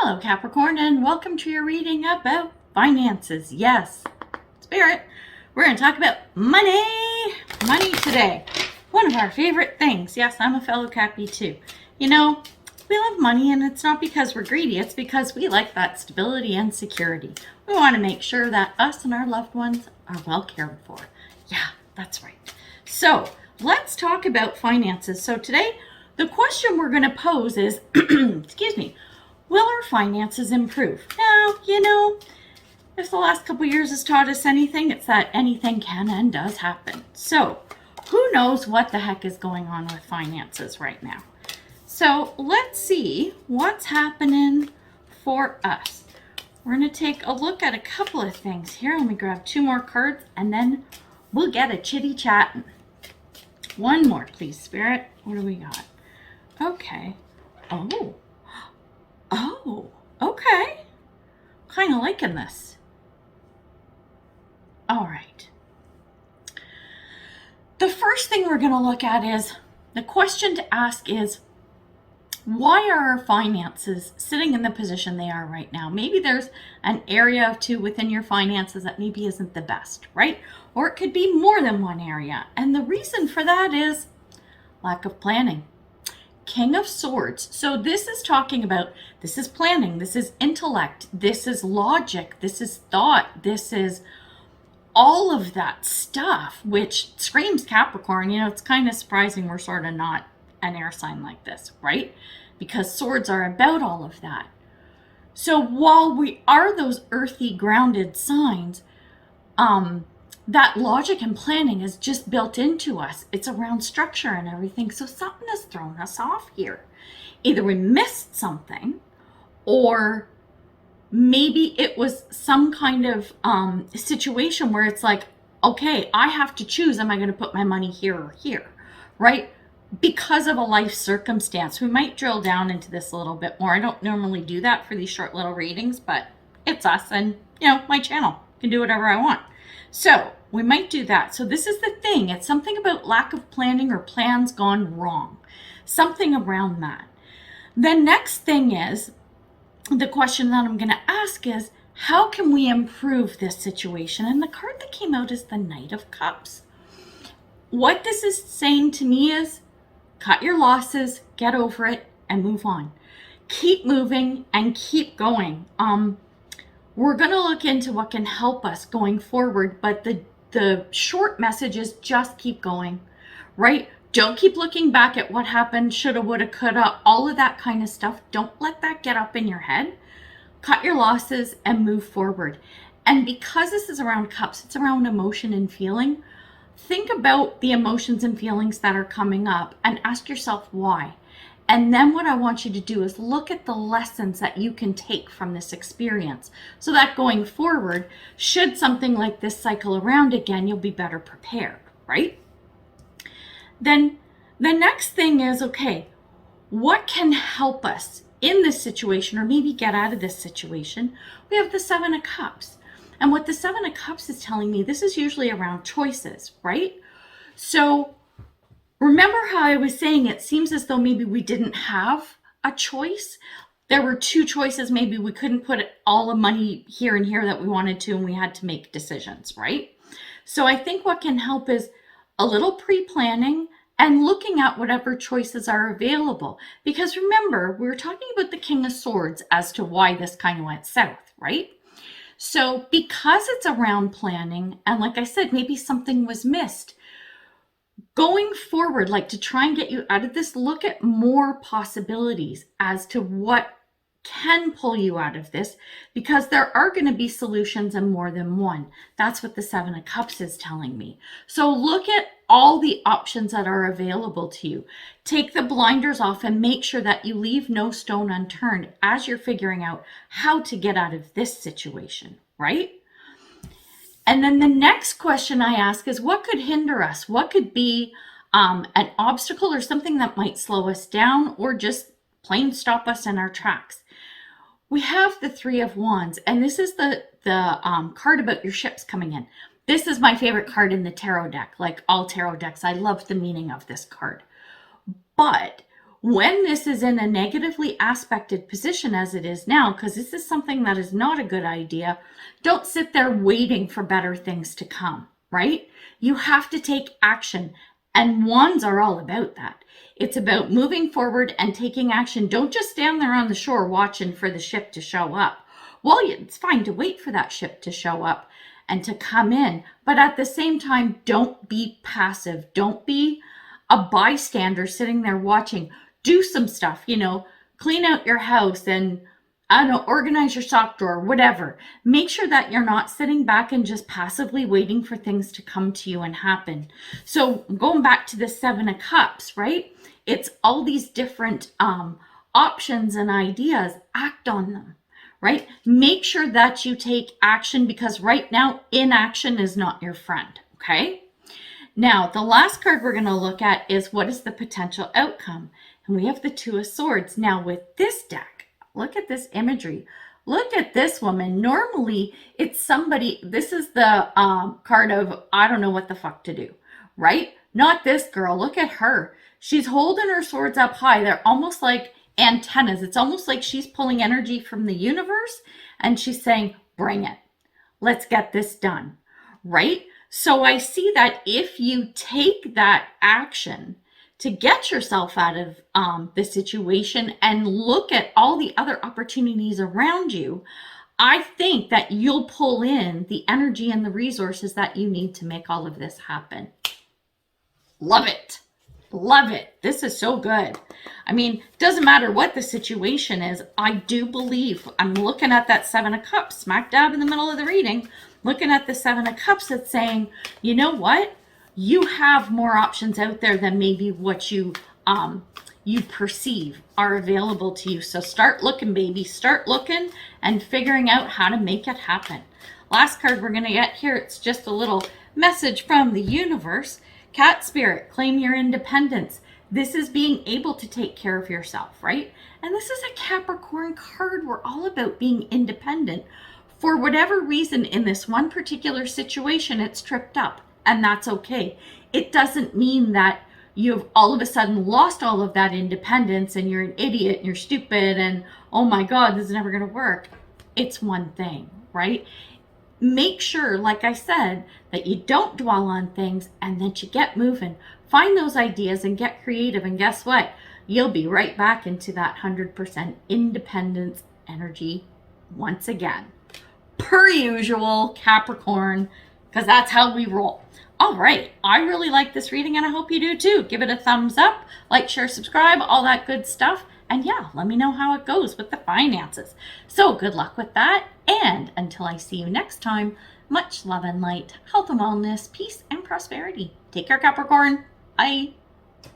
Hello, Capricorn, and welcome to your reading about finances. Yes, Spirit, we're going to talk about money. Money today. One of our favorite things. Yes, I'm a fellow Cappy too. You know, we love money, and it's not because we're greedy. It's because we like that stability and security. We want to make sure that us and our loved ones are well cared for. Yeah, that's right. So let's talk about finances. So today, the question we're going to pose is, excuse me, will our finances improve? Now, if the last couple years has taught us anything, it's that anything can and does happen. So, who knows what the heck is going on with finances right now? So, let's see what's happening for us. We're going to take a look at a couple of things here. Let me grab two more cards and then we'll get a chitty chatting. One more, please, Spirit. What do we got? Okay. Oh, okay. Kind of liking this. All right. The first thing we're going to look at is, the question to ask is, why are our finances sitting in the position they are right now? Maybe there's an area or two within your finances that maybe isn't the best, right? Or it could be more than one area. And the reason for that is lack of planning. King of Swords. So this is talking about, this is planning, this is intellect, this is logic, this is thought, this is all of that stuff, which screams Capricorn. It's kind of surprising we're sort of not an air sign like this, right? Because swords are about all of that. So while we are those earthy, grounded signs, that logic and planning is just built into us. It's around structure and everything. So something has thrown us off here. Either we missed something, or maybe it was some kind of situation where it's like, okay, I have to choose. Am I going to put my money here or here, right? Because of a life circumstance. We might drill down into this a little bit more. I don't normally do that for these short little readings, but it's us and, my channel. I can do whatever I want. So we might do that. So this is the thing. It's something about lack of planning or plans gone wrong. Something around that. The next thing is, the question that I'm going to ask is, how can we improve this situation? And the card that came out is the Knight of Cups. What this is saying to me is, cut your losses, get over it, and move on. Keep moving and keep going. We're going to look into what can help us going forward, but the short message is just keep going, right? Don't keep looking back at what happened, shoulda, woulda, coulda, all of that kind of stuff. Don't let that get up in your head. Cut your losses and move forward. And because this is around cups, it's around emotion and feeling. Think about the emotions and feelings that are coming up and ask yourself why. And then what I want you to do is look at the lessons that you can take from this experience, so that going forward, should something like this cycle around again, you'll be better prepared, right? Then the next thing is, okay, what can help us in this situation, or maybe get out of this situation? We have the Seven of Cups. And what the Seven of Cups is telling me, this is usually around choices, right? So remember how I was saying it seems as though maybe we didn't have a choice? There were two choices. Maybe we couldn't put all the money here and here that we wanted to, and we had to make decisions, right? So I think what can help is a little pre-planning and looking at whatever choices are available. Because remember, we were talking about the King of Swords as to why this kind of went south, right? So because it's around planning, and like I said, maybe something was missed, going forward, like to try and get you out of this, look at more possibilities as to what can pull you out of this, because there are going to be solutions and more than one. That's what the Seven of Cups is telling me. So look at all the options that are available to you. Take the blinders off and make sure that you leave no stone unturned as you're figuring out how to get out of this situation, right? And then the next question I ask is, what could hinder us? What could be an obstacle or something that might slow us down or just plain stop us in our tracks? We have the Three of Wands, and this is the card about your ships coming in. This is my favorite card in the tarot deck, like all tarot decks. I love the meaning of this card. But when this is in a negatively aspected position as it is now, because this is something that is not a good idea, don't sit there waiting for better things to come, right? You have to take action. And wands are all about that. It's about moving forward and taking action. Don't just stand there on the shore watching for the ship to show up. Well, it's fine to wait for that ship to show up and to come in. But at the same time, don't be passive. Don't be a bystander sitting there watching. Do some stuff, clean out your house and, I don't know, organize your sock drawer, whatever. Make sure that you're not sitting back and just passively waiting for things to come to you and happen. So going back to the 7 of Cups, right? It's all these different options and ideas. Act on them, right? Make sure that you take action, because right now inaction is not your friend, okay? Now, the last card we're going to look at is what is the potential outcome? And we have the 2 of Swords. Now, with this deck, look at this imagery. Look at this woman. Normally, it's somebody, this is the card of, I don't know what the fuck to do, right? Not this girl. Look at her. She's holding her swords up high. They're almost like antennas. It's almost like she's pulling energy from the universe and she's saying, bring it. Let's get this done, right? So I see that if you take that action to get yourself out of the situation and look at all the other opportunities around you, I think that you'll pull in the energy and the resources that you need to make all of this happen. Love it. Love it. This is so good. I mean, doesn't matter what the situation is. I do believe, I'm looking at that 7 of Cups smack dab in the middle of the reading, looking at the 7 of Cups, it's saying, you know what? You have more options out there than maybe what you perceive are available to you. So start looking, baby. Start looking and figuring out how to make it happen. Last card we're going to get here, it's just a little message from the universe. Cat Spirit, claim your independence. This is being able to take care of yourself, right? And this is a Capricorn card. We're all about being independent. For whatever reason, in this one particular situation, it's tripped up, and that's okay. It doesn't mean that you've all of a sudden lost all of that independence and you're an idiot and you're stupid and, oh my God, this is never going to work. It's one thing, right? Make sure, like I said, that you don't dwell on things and that you get moving. Find those ideas and get creative. And guess what? You'll be right back into that 100% independence energy once again. Per usual, Capricorn, because that's how we roll. All right. I really like this reading and I hope you do too. Give it a thumbs up, like, share, subscribe, all that good stuff. And yeah, let me know how it goes with the finances. So good luck with that. And until I see you next time, much love and light, health and wellness, peace and prosperity. Take care, Capricorn. Bye.